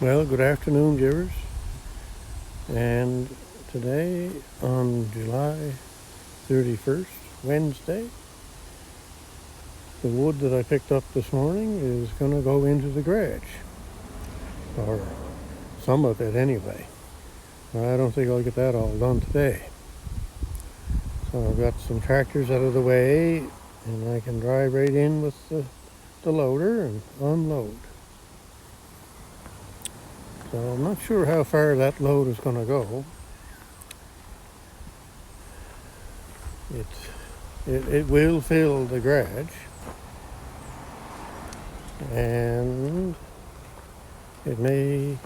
Well, good afternoon, viewers. And today, on July 31st, Wednesday, the wood that I picked up this morning is going to go into the garage. Or some of it, anyway. I don't think I'll get that all done today. So I've got some tractors out of the way, and I can drive right in with the loader and unload. So I'm not sure how far that load is going to go. It will fill the garage, and it may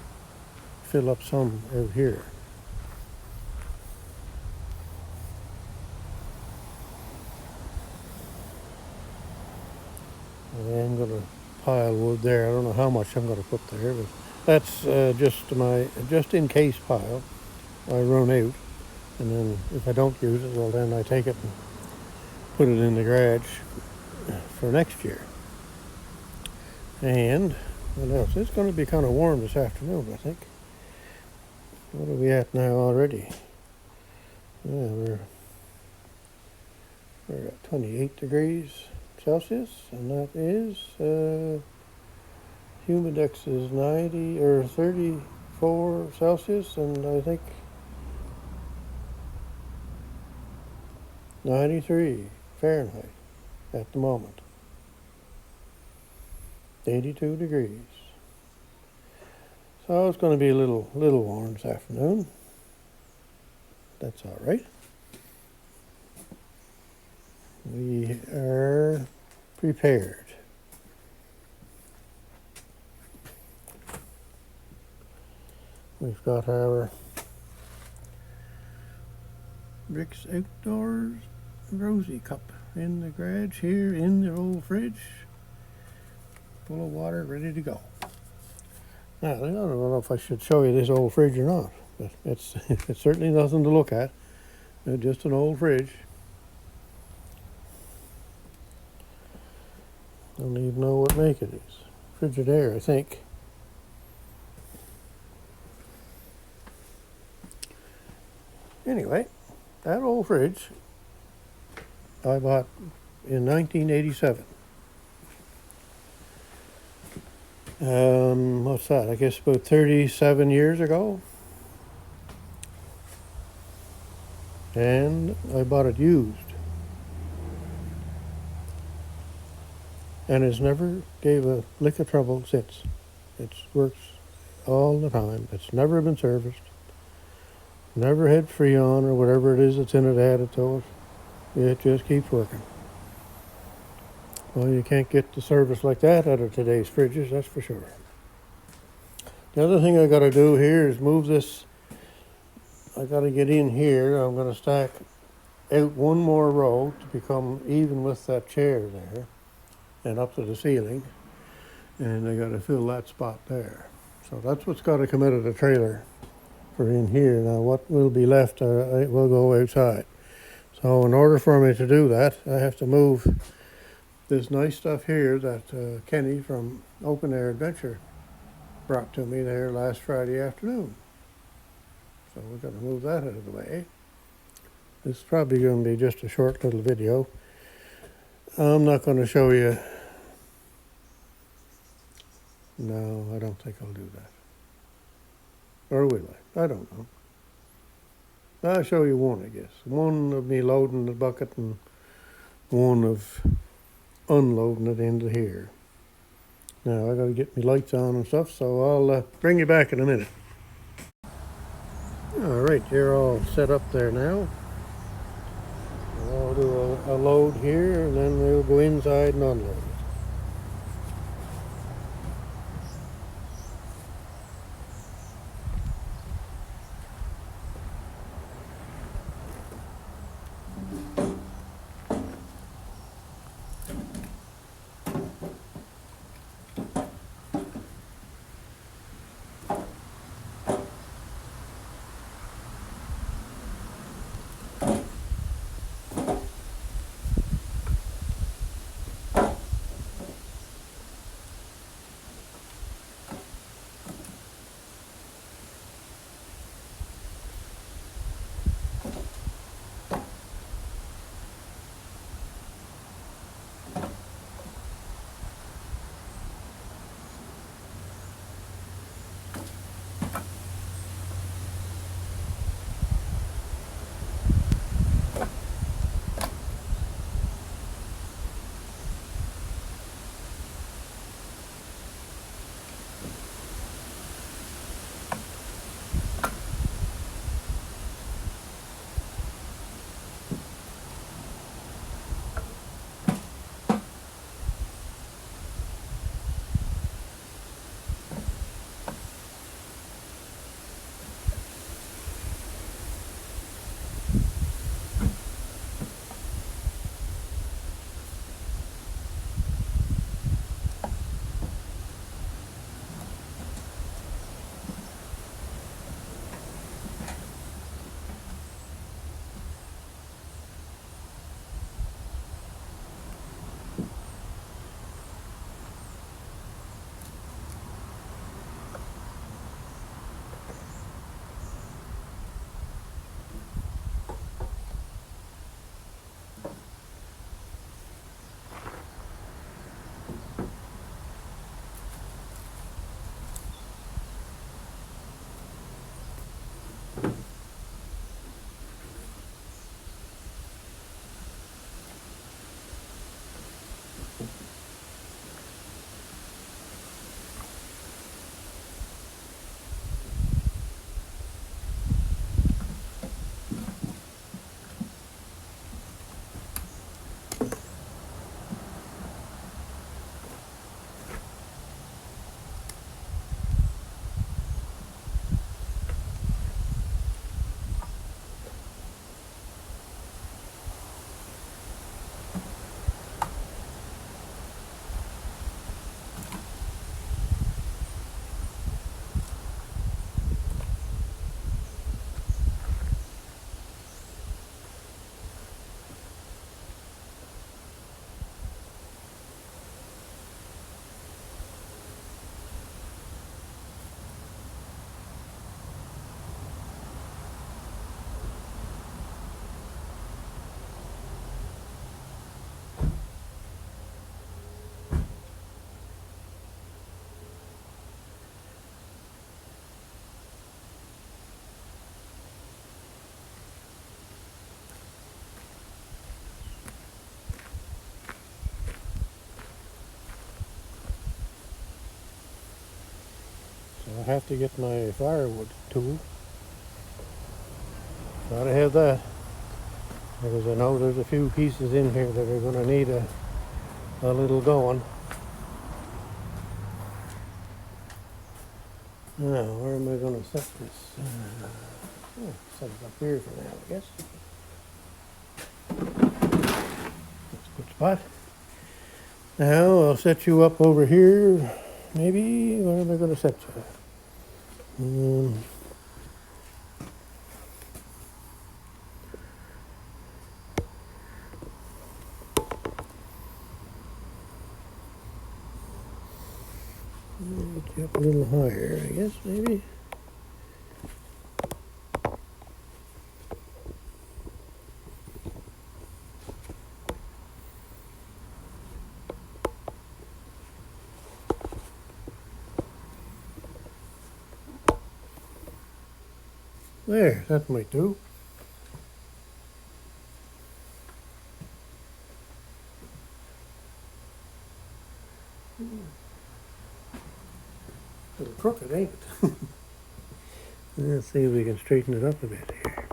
fill up some out here. I'm going to pile wood there. I don't know how much I'm going to put there, but that's just my in case pile. I run out, and then if I don't use it, well, then I take it and put it in the garage for next year. And what else? It's going to be kind of warm this afternoon, I think. What are we at now already? Yeah, we're at 28 degrees Celsius, and that is humidex is 90 or 34 Celsius, and I think 93 Fahrenheit at the moment. 82 degrees. So it's going to be a little warm this afternoon. That's all right. We are prepared. We've got our Rick's Outdoors Rosy Cup in the garage here in the old fridge, full of water, ready to go. Now, I don't know if I should show you this old fridge or not, but it's certainly nothing to look at. It's just an old fridge. Don't even know what make it is. Frigidaire, I think. Anyway, that old fridge I bought in 1987. What's that? I guess about 37 years ago. And I bought it used. And it's never gave a lick of trouble since. It works all the time. It's never been serviced. Never had Freon or whatever it is that's in it added to it. It just keeps working. Well, you can't get the service like that out of today's fridges, that's for sure. The other thing I got to do here is move this. I got to get in here. I'm going to stack out one more row to become even with that chair there and up to the ceiling. And I got to fill that spot there. So that's what's got to come out of the trailer for in here. Now what will be left will go outside. So in order for me to do that, I have to move this nice stuff here that Kenny from Open Air Adventure brought to me there last Friday afternoon. So we've got to move that out of the way. This is probably going to be just a short little video. I'm not going to show you. No, I don't think I'll do that. Or will I? I don't know. I'll show you one, I guess. One of me loading the bucket and one of unloading it into here. Now, I got to get my lights on and stuff, so I'll bring you back in a minute. All right, you're all set up there now. I'll do a load here, and then we'll go inside and unload. I have to get my firewood tool. Gotta have that. Because I know there's a few pieces in here that are gonna need a little going. Now, where am I gonna set this? Set it up here for now, I guess. That's a good spot. Now, I'll set you up over here. Maybe, where am I gonna set you? Get you up a little higher, I guess, maybe. There, that might do. A little crooked, ain't it? Let's see if we can straighten it up a bit here.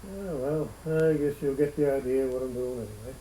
Oh well, I guess you'll get the idea of what I'm doing anyway.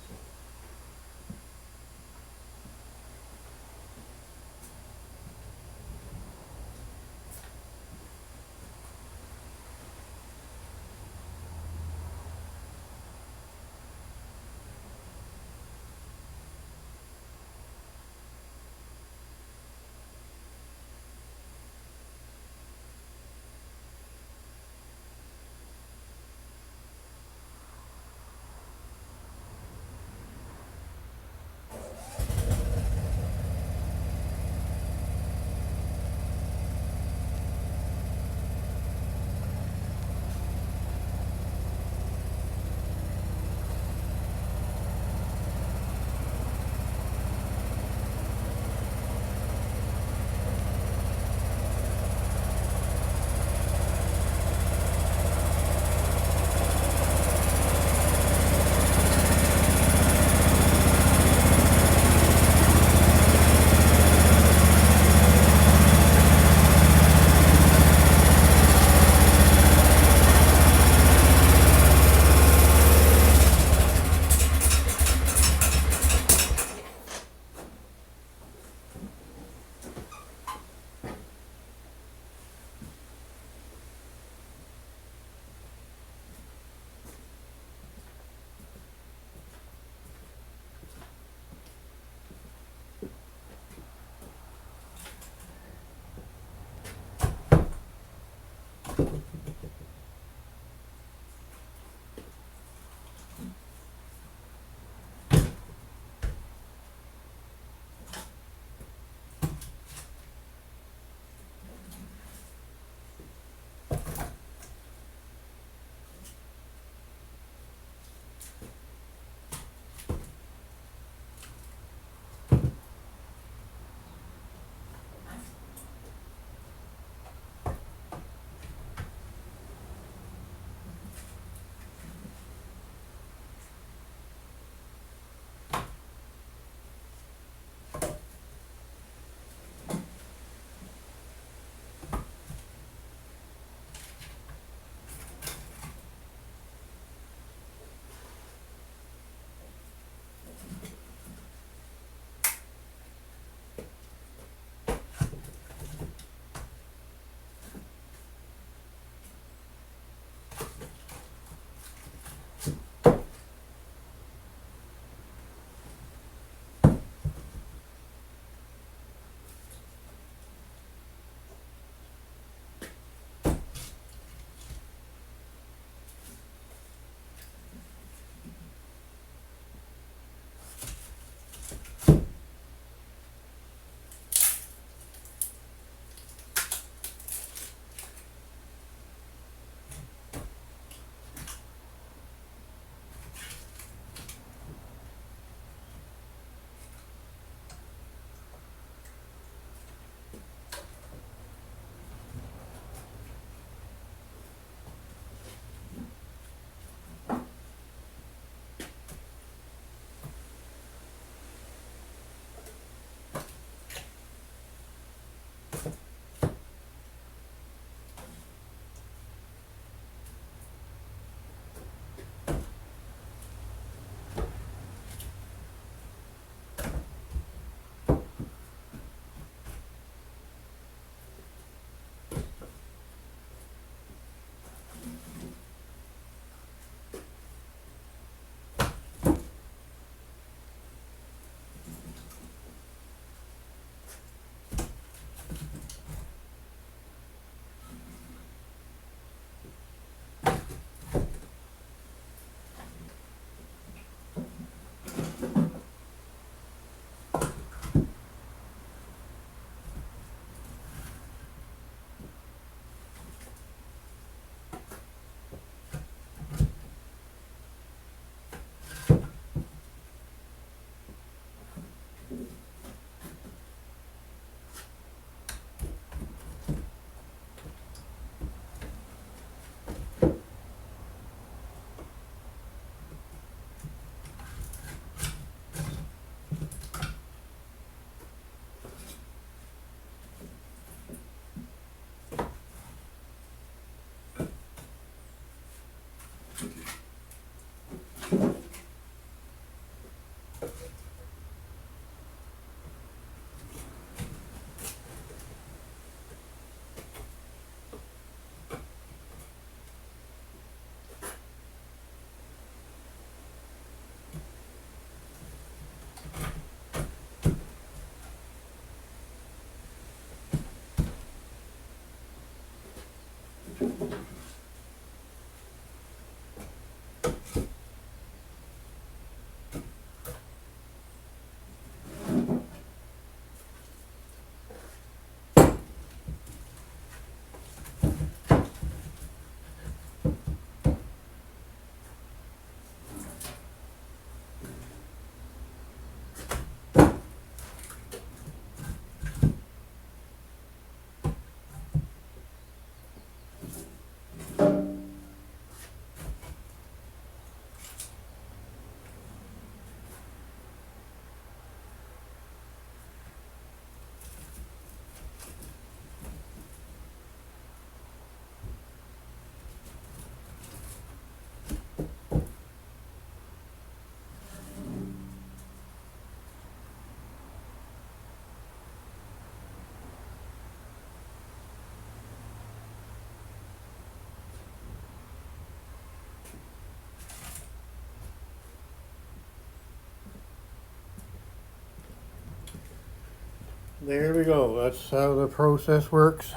There we go. That's how the process works.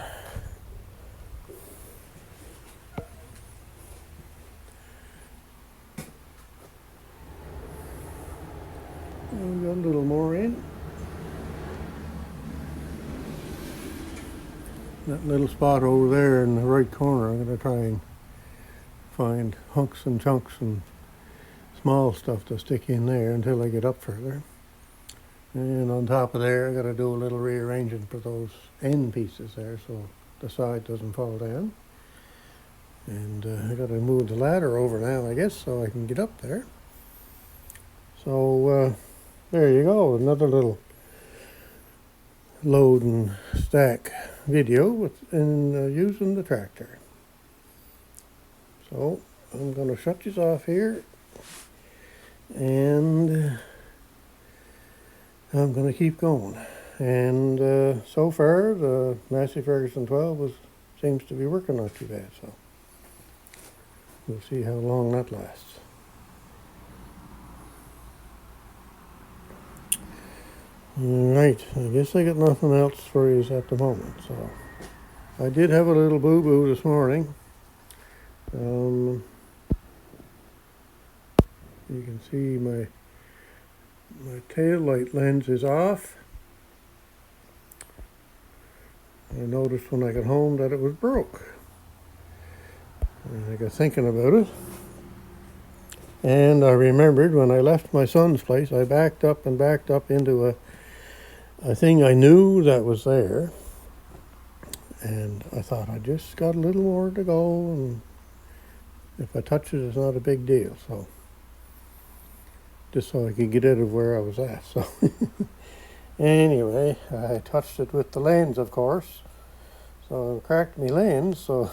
And we got a little more in. That little spot over there in the right corner, I'm going to try and find hunks and chunks and small stuff to stick in there until I get up further. And on top of there, I got to do a little rearranging for those end pieces there so the side doesn't fall down. And I got to move the ladder over now, I guess, so I can get up there. So there you go, another little load and stack video in using the tractor. So I'm going to shut this off here, and I'm going to keep going. And so far, the Massey Ferguson 12 seems to be working not too bad, so we'll see how long that lasts. Alright, I guess I got nothing else for you at the moment, so I did have a little boo-boo this morning. You can see my tail light lens is off. I noticed when I got home that it was broke. And I got thinking about it. And I remembered when I left my son's place, I backed up into a thing I knew that was there. And I thought, I just got a little more to go, and if I touch it, it's not a big deal. So, just so I could get out of where I was at. So, anyway, I touched it with the lens, of course. So I cracked my lens. So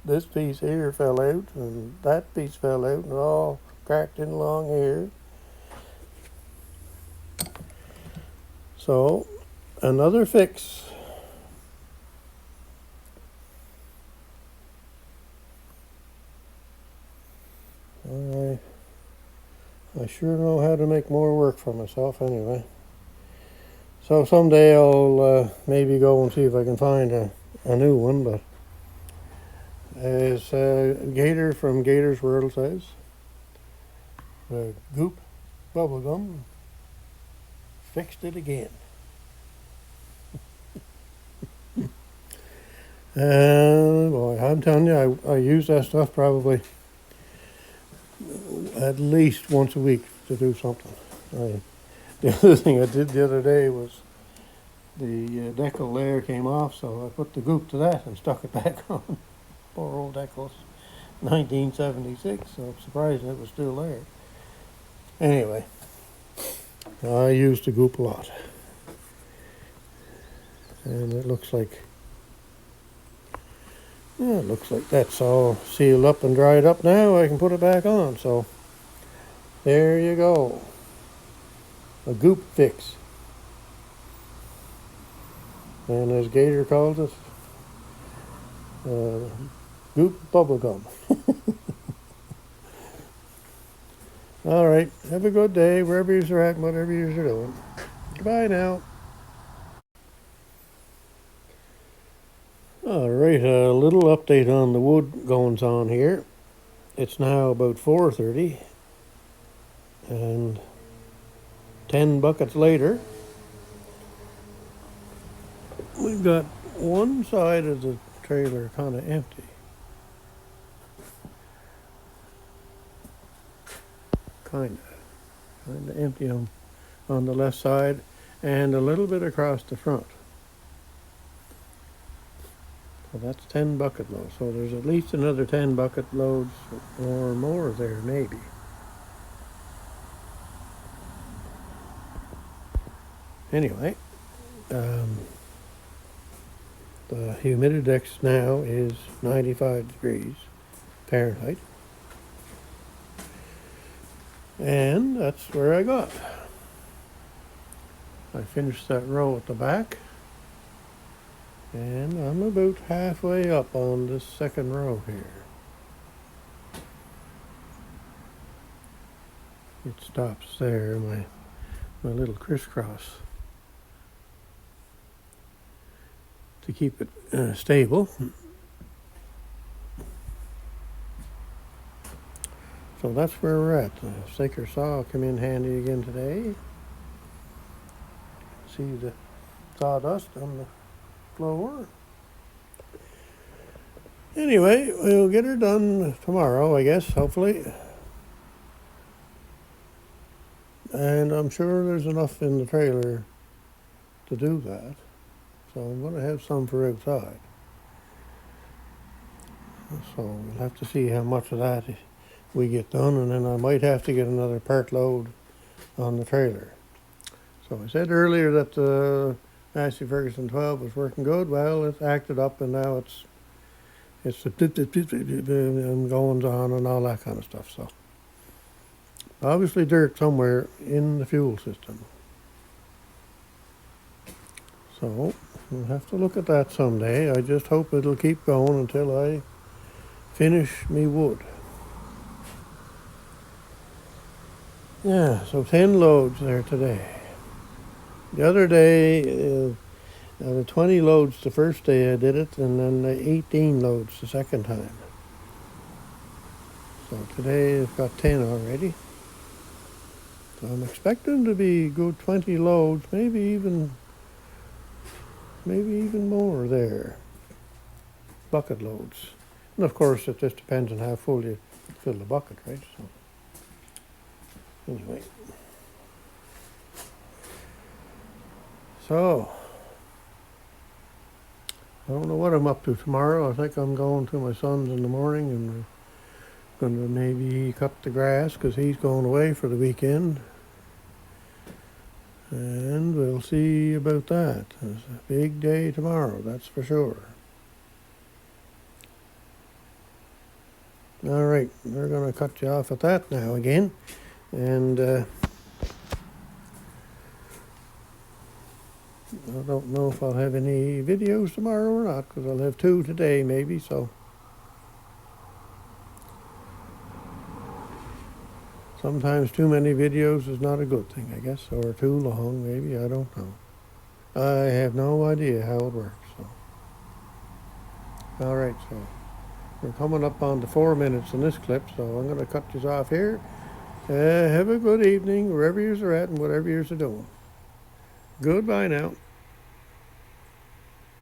this piece here fell out, and that piece fell out, and all cracked in along here. So, another fix. I sure know how to make more work for myself anyway. So someday I'll maybe go and see if I can find a new one, but as Gator from Gator's World says, the goop bubblegum fixed it again. Boy, I'm telling you, I use that stuff probably at least once a week to do something. The other thing I did the other day was the decal layer came off, so I put the goop to that and stuck it back on. Poor old decals, 1976, so I'm surprised it was still there. Anyway, I use the goop a lot. And it looks like that's all sealed up and dried up now. I can put it back on. So there you go. A goop fix. And as Gator calls it, goop bubblegum. All right. Have a good day wherever you're at, whatever you're doing. Goodbye now. All right. Alright, a little update on the wood goings on here. It's now about 4:30 and 10 buckets later. We've got one side of the trailer kind of empty. Kind of empty on the left side and a little bit across the front. So that's 10 bucket loads. So there's at least another 10 bucket loads or more there, maybe. Anyway, the humidityindex now is 95 degrees Fahrenheit. And that's where I got. I finished that row at the back. And I'm about halfway up on this second row here. It stops there, my little crisscross, to keep it stable. So that's where we're at. The Saker saw come in handy again today. See the sawdust on the floor. Anyway, we'll get her done tomorrow, I guess, hopefully. And I'm sure there's enough in the trailer to do that. So I'm going to have some for outside. So we'll have to see how much of that we get done, and then I might have to get another part load on the trailer. So I said earlier that the Massey Ferguson 12 was working good. Well, it's acted up, and now it's and goings on and all that kind of stuff. So obviously dirt somewhere in the fuel system. So we'll have to look at that someday. I just hope it'll keep going until I finish me wood. Yeah, so 10 loads there today. The other day, the 20 loads the first day I did it, and then the 18 loads the second time. So today I've got 10 already. So I'm expecting to be good 20 loads, maybe even more there. Bucket loads. And of course it just depends on how full you fill the bucket, right? So anyway. So I don't know what I'm up to tomorrow. I think I'm going to my son's in the morning, and we're going to maybe cut the grass because he's going away for the weekend. And we'll see about that. It's a big day tomorrow, that's for sure. All right, we're going to cut you off at that now again. And I don't know if I'll have any videos tomorrow or not, because I'll have 2 today maybe, so. Sometimes too many videos is not a good thing, I guess, or too long maybe, I don't know. I have no idea how it works, so. All right, so we're coming up on the 4 minutes in this clip, so I'm going to cut this off here. Have a good evening, wherever you're at and whatever you're doing. Goodbye now.